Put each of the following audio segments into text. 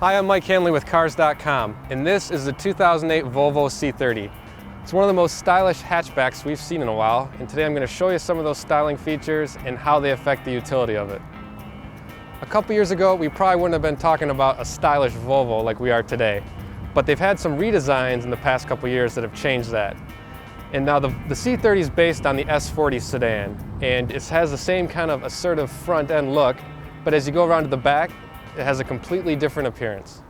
Hi, I'm Mike Hanley with Cars.com, and this is the 2008 Volvo C30. It's one of the most stylish hatchbacks we've seen in a while, and today I'm going to show you some of those styling features and how they affect the utility of it. A couple years ago, we probably wouldn't have been talking about a stylish Volvo like we are today, but they've had some redesigns in the past couple years that have changed that. And now the C30 is based on the S40 sedan, and it has the same kind of assertive front end look, but as you go around to the back, it has a completely different appearance.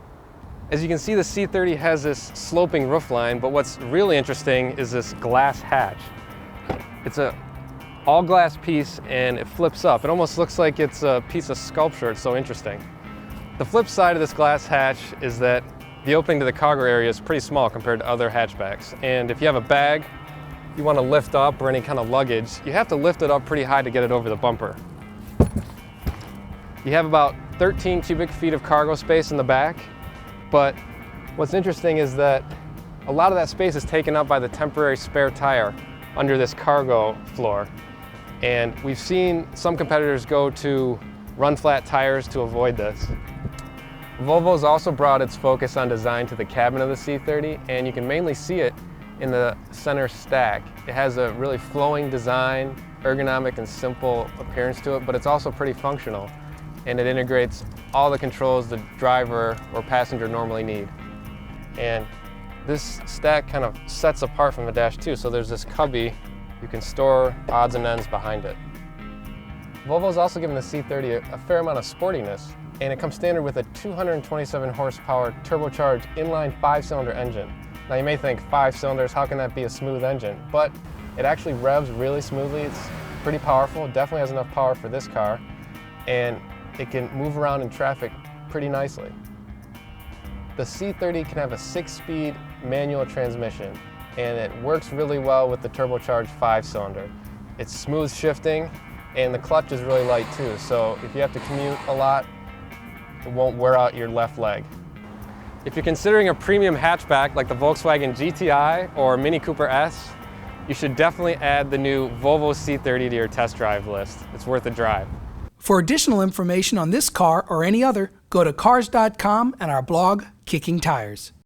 As you can see, the C30 has this sloping roofline, but what's really interesting is this glass hatch. It's an all-glass piece and it flips up. It almost looks like it's a piece of sculpture. It's so interesting. The flip side of this glass hatch is that the opening to the cargo area is pretty small compared to other hatchbacks. And if you have a bag you want to lift up or any kind of luggage, you have to lift it up pretty high to get it over the bumper. You have about 13 cubic feet of cargo space in the back, but what's interesting is that a lot of that space is taken up by the temporary spare tire under this cargo floor. And we've seen some competitors go to run flat tires to avoid this. Volvo's also brought its focus on design to the cabin of the C30, and you can mainly see it in the center stack. It has a really flowing design, ergonomic and simple appearance to it, but it's also pretty functional. And it integrates all the controls the driver or passenger normally need. And this stack kind of sets apart from the dash too, so there's this cubby you can store odds and ends behind it. Volvo's also given the C30 a fair amount of sportiness, and it comes standard with a 227 horsepower turbocharged inline 5-cylinder engine. Now you may think 5 cylinders, how can that be a smooth engine? But it actually revs really smoothly. It's pretty powerful, it definitely has enough power for this car, and it can move around in traffic pretty nicely. The C30 can have a 6-speed manual transmission, and it works really well with the turbocharged 5-cylinder. It's smooth shifting, and the clutch is really light too, so if you have to commute a lot, it won't wear out your left leg. If you're considering a premium hatchback like the Volkswagen GTI or Mini Cooper S, you should definitely add the new Volvo C30 to your test drive list. It's worth a drive. For additional information on this car or any other, go to Cars.com and our blog, Kicking Tires.